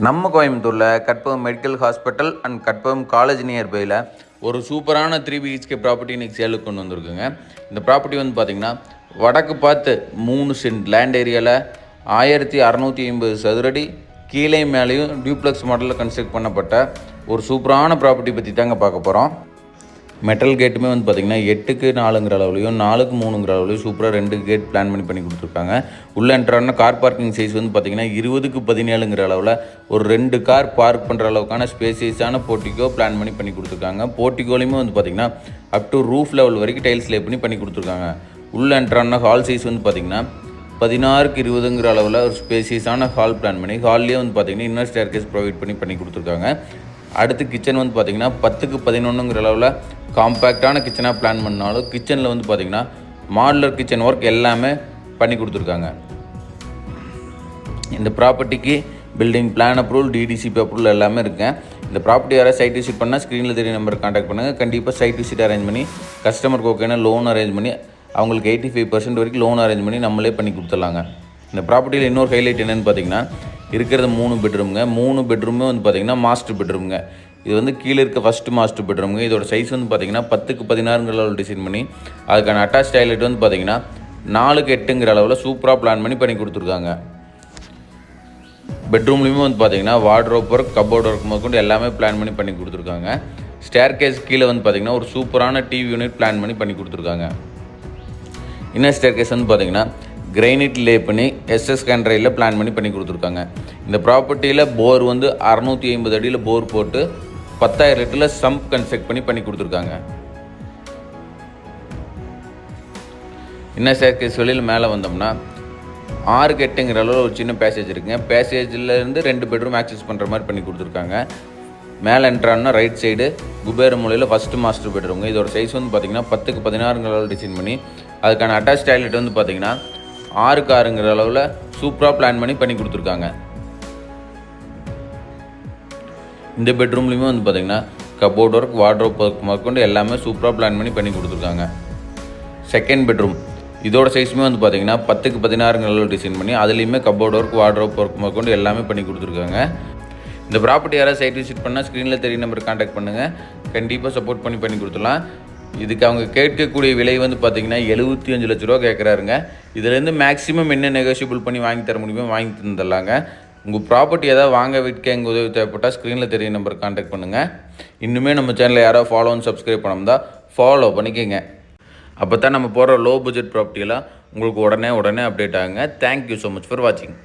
நம்ம கோயம்புத்தூரில் Karpagam medical hospital and Karpagam college நியர்பையில் ஒரு சூப்பரான 3 பிஹெச்கே ப்ராப்பர்ட்டி இன்றைக்கி சேலுக்கு கொண்டு வந்திருக்குங்க. இந்த ப்ராப்பர்ட்டி வந்து பார்த்திங்கன்னா வடக்கு பார்த்து 3 சென்ட் லேண்ட் ஏரியாவில் 1650 சதுரடி கீழே மேலேயும் டியூப்ளெக்ஸ் மாடலில் கன்ஸ்ட்ரக்ட் பண்ணப்பட்ட ஒரு சூப்பரான ப்ராப்பர்ட்டி பற்றி தாங்க பார்க்க போகிறோம். மெட்டல் கேட்டுமே வந்து பார்த்திங்கன்னா 8க்கு 4ங்கிற அளவுலையும் 4க்கு 3ங்கிற அளவுலையும் சூப்பராக 2 கேட் பிளான் பண்ணி கொடுத்துருக்காங்க. உள்ளே என்ட்ரான கார் பார்க்கிங் சைஸ் வந்து பார்த்திங்கன்னா 20க்கு 17ங்கிற அளவில் ஒரு 2 கார் பார்க் பண்ணுற அளவுக்கான ஸ்பேசியஸான போர்ட்டிகோ பிளான் பண்ணி கொடுத்துருக்காங்க. போர்ட்டிகோலையுமே வந்து பார்த்திங்கன்னா அப் டு ரூஃப் லெவல் வரைக்கும் டைல்ஸ் லே பண்ணி கொடுத்துருக்காங்க. உள்ளே என்ட்ரான ஹால் சைஸ் வந்து பார்த்திங்கன்னா 16க்கு 20ங்கிற அளவில் ஒரு ஸ்பேசியஸான ஹால் பிளான் பண்ணி ஹால்லேயே வந்து பார்த்திங்கன்னா இன்னர் ஸ்டேர் கேஸ் ப்ரொவைட் பண்ணி கொடுத்துருக்காங்க. அடுத்து கிச்சன் வந்து பார்த்திங்கன்னா 10க்கு 11ங்கிற அளவில் காம்பேக்டான கிச்சனாக பிளான் பண்ணாலும் கிச்சனில் வந்து பார்த்திங்கன்னா மாடுலர் கிச்சன் ஒர்க் எல்லாமே பண்ணி கொடுத்துருக்காங்க. இந்த ப்ராப்பர்ட்டிக்கு building plan approval, DTCP approval எல்லாமே இருக்குங்க. இந்த ப்ராப்பர்ட்டி யாராவது சைட் விசிட் பண்ணால் ஸ்க்ரீனில் தெரிய நம்பர் கான்டாக்ட் பண்ணுங்கள். கண்டிப்பாக சைட் விசிட் அரேஞ்ச் பண்ணி கஸ்டமருக்கு ஓகேனா லோன் அரேஞ்ச் பண்ணி அவங்களுக்கு 85% வரைக்கும் லோன் அரேஞ்ச் பண்ணி நம்மளே பண்ணி கொடுத்துடலாங்க. இந்த ப்ராப்பர்ட்டியில் இன்னொரு ஹைலைட் என்னென்னு பார்த்திங்கன்னா இருக்கிறது 3 பெட்ரூமுங்க. 3 பெட்ரூமே வந்து பார்த்திங்கன்னா மாஸ்டர் பெட்ரூமுங்க. இது வந்து கீழே இருக்க ஃபஸ்ட்டு மாஸ்டர் பெட்ரூமுங்க. இதோட சைஸ் வந்து பார்த்திங்கன்னா 10க்கு 16ங்கிற அளவில் டிசைன் பண்ணி அதுக்கான அட்டாச் டாய்லெட் வந்து பார்த்திங்கன்னா 4க்கு 8ங்கிற அளவில் சூப்பராக பிளான் பண்ணி கொடுத்துருக்காங்க. பெட்ரூம்லேயுமே வந்து பார்த்திங்கன்னா வார்ட்ரோப் ஒர்க், கபோர்ட் ஒர்க் முதற்கொண்டு எல்லாமே பிளான் பண்ணி கொடுத்துருக்காங்க. ஸ்டேர் கேஸ் கீழே வந்து பார்த்திங்கன்னா ஒரு சூப்பரான டிவி யூனிட் பிளான் பண்ணி கொடுத்துருக்காங்க. இன்னர் ஸ்டேர் கேஸ் வந்து பார்த்திங்கன்னா கிரைனைட் லே பண்ணி எஸ்எஸ் கேண்ட்ரையில் பிளான் பண்ணி கொடுத்துருக்காங்க. இந்த ப்ராப்பர்ட்டியில் போர் வந்து 650 அடியில் போர் போட்டு 10,000 லிட்டரில் சம்ப் கன்ஸ்ட்ரக்ட் பண்ணி கொடுத்துருக்காங்க. இன்னர் ஸ்டேர் கேஸ் வெளியில் மேலே வந்தோம்னா 6க்கு 8ங்கிற அளவில் ஒரு சின்ன பேசேஜ் இருக்குங்க. பேசேஜிலேருந்து 2 பெட்ரூம் ஆக்சஸ் பண்ணுற மாதிரி பண்ணி கொடுத்துருக்காங்க. மேலே என்ட்ரான்னா ரைட் சைடு குபேர மூலையில் ஃபஸ்ட்டு மாஸ்டர் பெட்ரூமுங்க. இதோட சைஸ் வந்து பார்த்திங்கன்னா 10க்கு 16ங்கிற அளவில் டிசைன் பண்ணி அதுக்கான அட்டாச் டாய்லெட் வந்து பார்த்திங்கன்னா 6க்கு 6ங்கிற அளவில் சூப்பராக பிளான் பண்ணி கொடுத்துருக்காங்க. இந்த பெட்ரூம்லேயுமே வந்து பார்த்திங்கன்னா கபோர்ட் ஒர்க், வார்ட்ரோப் ஒர்க் முதற்கொண்டு எல்லாமே சூப்பராக பிளான் பண்ணி கொடுத்துருக்காங்க. செகண்ட் பெட்ரூம் இதோட சைஸுமே வந்து பார்த்திங்கன்னா 10க்கு 16ங்கிற அளவில் டிசைன் பண்ணி அதுலேயுமே கபோர்ட் ஒர்க், வார்ட்ரோப் ஒர்க் முதற்கொண்டு எல்லாமே பண்ணி கொடுத்துருக்காங்க. இந்த ப்ராப்பர்ட்டி யாராவது சைட் விசிட் பண்ணால் ஸ்க்ரீனில் தெரிய நம்பர் கான்டாக்ட் பண்ணுங்கள். கண்டிப்பாக சப்போர்ட் பண்ணி கொடுத்துடலாம். இதுக்கு அவங்க கேட்கக்கூடிய விலை வந்து பார்த்திங்கன்னா 75 லட்ச ரூபா கேட்குறாருங்க. இதுலேருந்து மேக்ஸிமம் என்ன நெகோஷியபிள் பண்ணி வாங்கி தர முடியுமோ வாங்கி தந்துடலாங்க. உங்கள் ப்ராப்பர்ட்டி ஏதாவது வாங்க விற்க எங்கள் உதவி தேவைப்பட்டால் ஸ்க்ரீனில் தெரிய நம்பர் கான்டாக்ட் பண்ணுங்கள். இன்னுமே நம்ம சேனலில் யாராவது ஃபாலோ அண்ட் சப்ஸ்கிரைப் பண்ணோம்னா ஃபாலோ பண்ணிக்கோங்க. அப்போ தான் நம்ம போகிற லோ பட்ஜெட் ப்ராப்பர்ட்டியெல்லாம் உங்களுக்கு உடனே அப்டேட் ஆகுங்க. தேங்க்யூ ஸோ மச் ஃபார் வாட்சிங்.